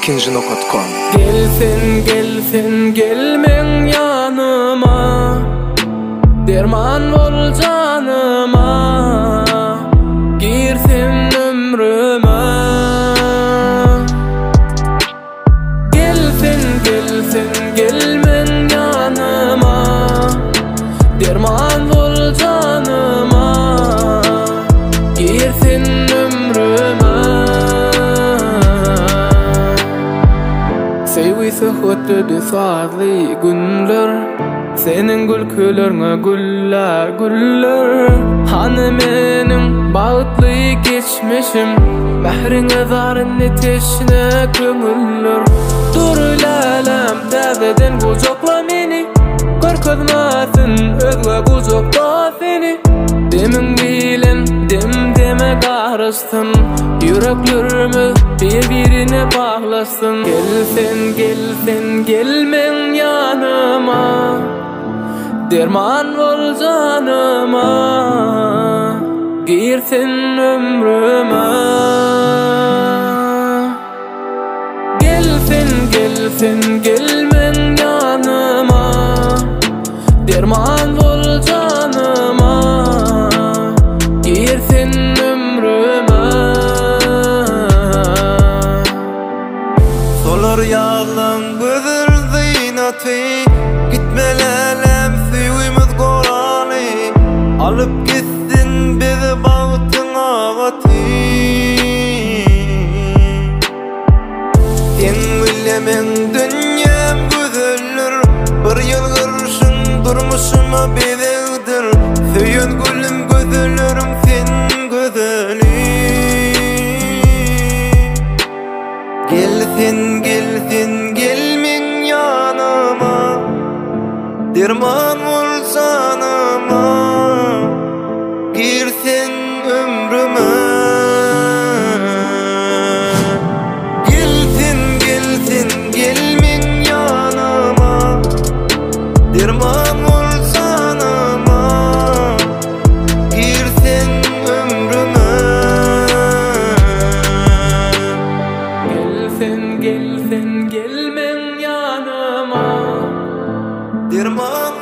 ikinci.com. Gelsin gelsin gelmen yanıma, derman bol canıma, girsin ömrüme. Gelsin gelsin gelmen yanıma, derman bol canıma, girsin ömrüme. Sevgisi hüttüdü saatli günler, senin gülkülerine güller güller. Hani menin bağıtlı geçmişim, mehrine zarını teşne kömüller. Dur lalem dağdeden kucakla meni, korkutmasın özge kucakta seni. Demin bilen dem deme karıştın, yüreklerimiz birbirine bağlasın. Gelsin gelsin gelmen yanıma, derman bol canıma, girsin ömrüme. Gelsin gelsin gelmen yanıma, derman bol canıma, girsin ömrüme. Solar yağlan gözür zinatı, gitmelelem suyumuz Kur'an'ı, alıp gitsin bizi bağıtın ağatı. Sen bilemen dünyam güzeller, bir yıl kırışın durmuşuma bedevdir. Söyün gülüm güzellerim sen güzeli. Gelsin gelsin gelmen yanıma, derman ol canıma, girsin ömrüme. Gelsin gelsin gelmen yanıma, derman ol canıma, girsin ömrüme. Gelsin gelsin gelmen yanıma, Derman